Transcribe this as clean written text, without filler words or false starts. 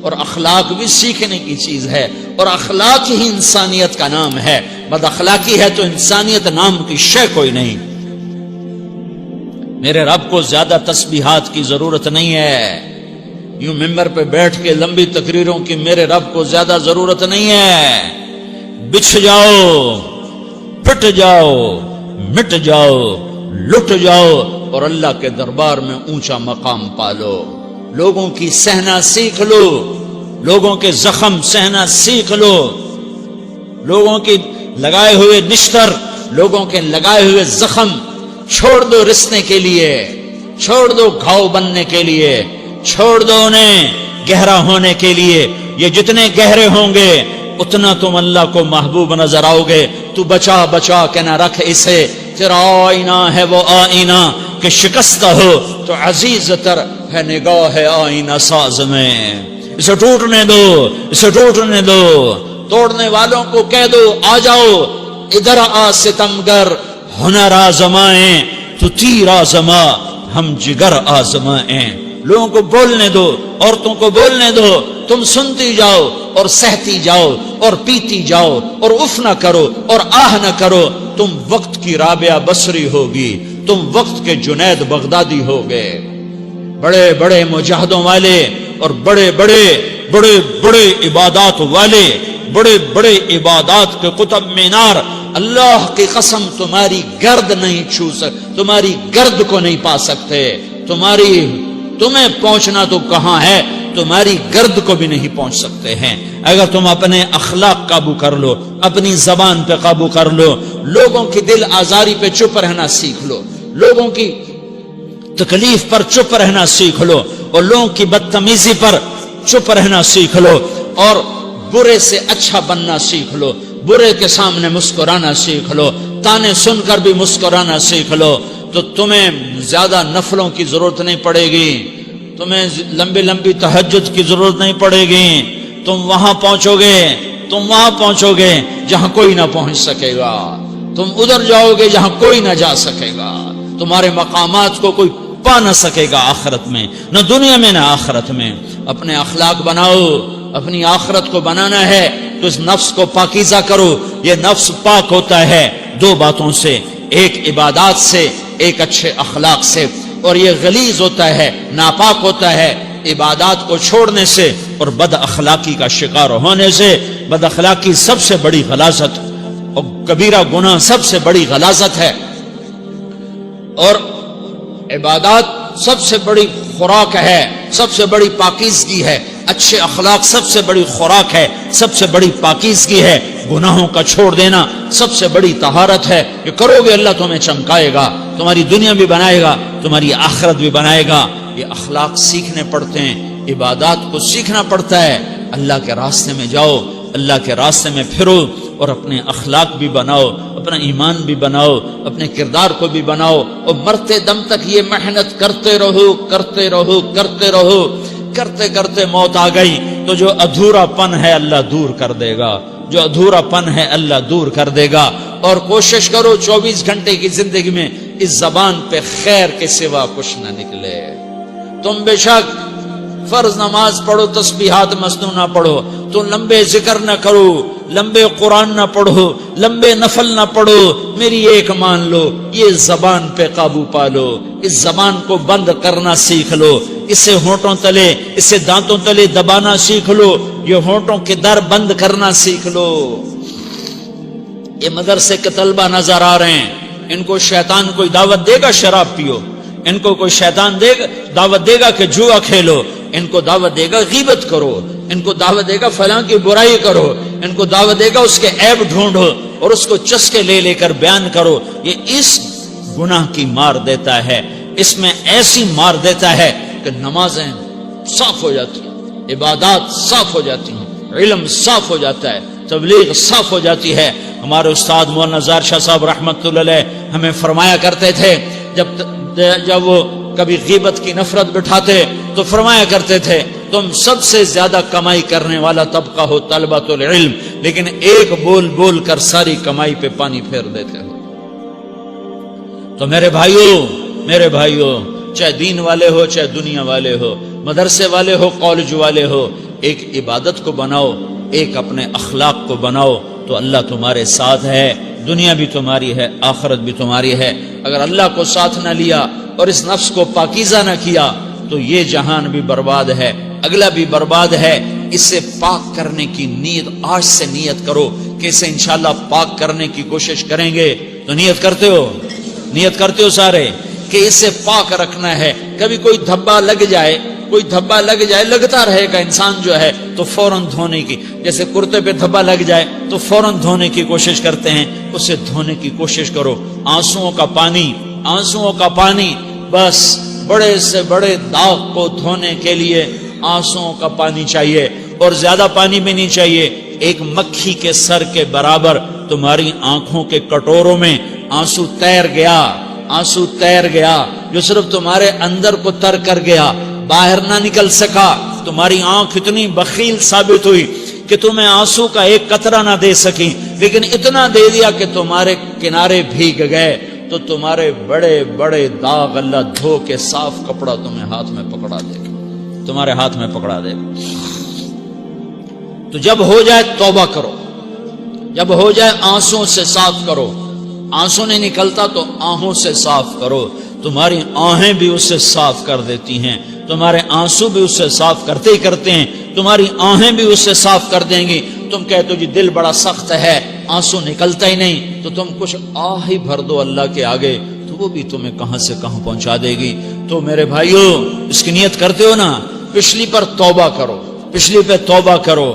اور اخلاق بھی سیکھنے کی چیز ہے، اور اخلاق ہی انسانیت کا نام ہے۔ بد اخلاقی ہے تو انسانیت نام کی شے کوئی نہیں۔ میرے رب کو زیادہ تسبیحات کی ضرورت نہیں ہے، یوں ممبر پہ بیٹھ کے لمبی تقریروں کی میرے رب کو زیادہ ضرورت نہیں ہے۔ بچھ جاؤ، پٹ جاؤ، مٹ جاؤ، لٹ جاؤ اور اللہ کے دربار میں اونچا مقام پالو۔ لوگوں کی سہنا سیکھ لو، لوگوں کے زخم سہنا سیکھ لو، لوگوں کی لگائے ہوئے نشتر، لوگوں کے لگائے ہوئے زخم چھوڑ دو رسنے کے لیے، چھوڑ دو گھاؤ بننے کے لیے، چھوڑ دو انہیں گہرا ہونے کے لیے۔ یہ جتنے گہرے ہوں گے اتنا تم اللہ کو محبوب نظر آؤ گے۔ تو بچا بچا کے نہ رکھ اسے، تیرا آئینہ ہے وہ آئینہ کہ شکستہ ہو تو عزیز تر ہے نگاہ آئینہ ساز میں۔ اسے ٹوٹنے دو، اسے ٹوٹنے دو۔ توڑنے والوں کو کہہ دو آ جاؤ ادھر آ ستمگر، ہنر آزمائیں تو تیر آزما، ہم جگر آزمائیں۔ لوگوں کو بولنے دو، عورتوں کو بولنے دو، تم سنتی جاؤ اور سہتی جاؤ اور پیتی جاؤ اور اف نہ کرو اور آہ نہ کرو۔ تم وقت کی رابعہ بصری ہوگی، تم وقت کے جنید بغدادی ہوگے۔ بڑے بڑے مجاہدوں والے اور بڑے بڑے بڑے بڑے عبادات والے، بڑے بڑے عبادات کے قطب مینار، اللہ کی قسم تمہاری گرد نہیں چھو سکتے، تمہاری گرد کو نہیں پا سکتے۔ تمہیں پہنچنا تو کہاں ہے، تمہاری گرد کو بھی نہیں پہنچ سکتے ہیں۔ اگر تم اپنے اخلاق قابو کر لو، اپنی زبان پہ قابو کر لو، لوگوں کی دل آزاری پہ چپ رہنا سیکھ لو، لوگوں کی تکلیف پر چپ رہنا سیکھ لو، اور لوگوں کی بدتمیزی پر چپ رہنا سیکھ لو، اور برے سے اچھا بننا سیکھ لو، برے کے سامنے مسکرانا سیکھ لو، تانے سن کر بھی مسکرانا سیکھ لو، تو تمہیں زیادہ نفلوں کی ضرورت نہیں پڑے گی، تمہیں لمبی لمبی تہجد کی ضرورت نہیں پڑے گی۔ تم وہاں پہنچو گے، تم وہاں پہنچو گے جہاں کوئی نہ پہنچ سکے گا، تم ادھر جاؤ گے جہاں کوئی نہ جا سکے گا، تمہارے مقامات کو کوئی پا نہ سکے گا آخرت میں، نہ دنیا میں نہ آخرت میں۔ اپنے اخلاق بناؤ، اپنی آخرت کو بنانا ہے تو اس نفس کو پاکیزہ کرو۔ یہ نفس پاک ہوتا ہے دو باتوں سے، ایک عبادات سے، ایک اچھے اخلاق سے، اور یہ غلیظ ہوتا ہے، ناپاک ہوتا ہے عبادات کو چھوڑنے سے اور بد اخلاقی کا شکار ہونے سے۔ بد اخلاقی سب سے بڑی غلاظت اور کبیرہ گناہ سب سے بڑی غلاظت ہے، اور عبادات سب سے بڑی خوراک ہے، سب سے بڑی پاکیزگی ہے۔ اچھے اخلاق سب سے بڑی خوراک ہے، سب سے بڑی پاکیزگی ہے۔ گناہوں کا چھوڑ دینا سب سے بڑی طہارت ہے۔ یہ کرو گے اللہ تمہیں چمکائے گا، تمہاری دنیا بھی بنائے گا، تمہاری آخرت بھی بنائے گا۔ یہ اخلاق سیکھنے پڑتے ہیں، عبادات کو سیکھنا پڑتا ہے۔ اللہ کے راستے میں جاؤ، اللہ کے راستے میں پھرو، اور اپنے اخلاق بھی بناؤ، اپنا ایمان بھی بناؤ، اپنے کردار کو بھی بناؤ، اور مرتے دم تک یہ محنت کرتے رہو، کرتے رہو، کرتے رہو۔ کرتے کرتے موت آ گئی تو جو ادھورا پن ہے اللہ دور کر دے گا، جو ادھورا پن ہے اللہ دور کر دے گا۔ اور کوشش کرو 24 گھنٹے کی زندگی میں اس زبان پہ خیر کے سوا کچھ نہ نکلے۔ تم بے شک فرض نماز پڑھو، تسبیحات مسنون نہ پڑھو، تو لمبے ذکر نہ کرو، لمبے قرآن نہ پڑھو، لمبے نفل نہ پڑھو، میری ایک مان لو، یہ زبان پہ قابو پالو، اس زبان کو بند کرنا سیکھ لو، اسے ہونٹوں تلے، اسے دانتوں تلے دبانا سیکھ لو، یہ ہونٹوں کے در بند کرنا سیکھ لو۔ یہ مدرسے کے طلبہ نظر آ رہے ہیں، ان کو شیطان کوئی دعوت دے گا شراب پیو، ان کو کوئی شیطان دعوت دے گا کہ جوا کھیلو، ان کو دعوت دے گا غیبت کرو، ان کو دعوت دے گا فلاں کی برائی کرو، ان کو دعوت دے گا اس کے عیب ڈھونڈو اور اس کو چسکے لے لے کر بیان کرو۔ یہ اس گناہ کی مار دیتا ہے، اس میں ایسی مار دیتا ہے کہ نمازیں صاف ہو جاتی ہیں، عبادات صاف ہو جاتی ہیں، علم صاف ہو جاتا ہے، تبلیغ صاف ہو جاتی ہے۔ ہمارے استاد مولانا زار شاہ صاحب رحمۃ اللہ علیہ ہمیں فرمایا کرتے تھے، جب وہ کبھی غیبت کی نفرت بٹھاتے تو فرمایا کرتے تھے تم سب سے زیادہ کمائی کرنے والا طبقہ ہو طلبۃ العلم، لیکن ایک بول بول کر ساری کمائی پہ پانی پھیر دیتے ہو۔ تو میرے بھائیوں چاہے دین والے ہو چاہے دنیا والے ہو، مدرسے والے ہو کالج والے ہو، ایک عبادت کو بناؤ، ایک اپنے اخلاق کو بناؤ، تو اللہ تمہارے ساتھ ہے، دنیا بھی تمہاری ہے، آخرت بھی تمہاری ہے۔ اگر اللہ کو ساتھ نہ لیا اور اس نفس کو پاکیزہ نہ کیا تو یہ جہان بھی برباد ہے، اگلا بھی برباد ہے۔ اسے پاک کرنے کی نیت آج سے نیت کرو کہ اسے انشاءاللہ پاک کرنے کی کوشش کریں گے۔ تو نیت کرتے ہو سارے کہ اسے پاک رکھنا ہے۔ کبھی کوئی دھبا لگ جائے، لگتا رہے گا انسان جو ہے تو فوراً دھونے کی، جیسے کرتے پہ دھبا لگ جائے تو فوراً دھونے کی کوشش کرتے ہیں، اسے دھونے کی کوشش کرو۔ آنسوؤں کا پانی بس بڑے سے بڑے داغ کو دھونے کے لیے آنسوؤں کا پانی چاہیے، اور زیادہ پانی بھی نہیں چاہیے۔ ایک مکھی کے سر کے برابر تمہاری آنکھوں کے کٹوروں میں آنسو تیر گیا جو صرف تمہارے اندر کو تر کر گیا، باہر نہ نکل سکا۔ تمہاری آنکھ اتنی بخیل ثابت ہوئی کہ تمہیں آنسو کا ایک قطرہ نہ دے سکی، لیکن اتنا دے دیا کہ تمہارے کنارے بھیگ گئے۔ تو تمہارے بڑے بڑے داغ اللہ دھو کے صاف کپڑا تمہیں ہاتھ میں پکڑا دے گا، تمہارے ہاتھ میں پکڑا دے گا۔ تو جب ہو جائے توبہ کرو، جب ہو جائے آنسوں سے صاف کرو۔ آنسو نہیں نکلتا تو آہوں سے صاف کرو، تمہاری آہیں بھی اس سے صاف کر دیتی ہیں، تمہارے آنسو بھی اس سے صاف کرتے ہی کرتے ہیں، تمہاری آہیں بھی اس سے صاف کر دیں گی۔ تم کہتے ہو جی دل بڑا سخت ہے، آنسو نکلتا ہی نہیں، تو تم کچھ آہ ہی بھر دو اللہ کے آگے، تو وہ بھی تمہیں کہاں سے کہاں پہنچا دے گی۔ تو میرے بھائیو، اس کی نیت کرتے ہو نا، پچھلی پر توبہ کرو، پچھلی پہ توبہ کرو۔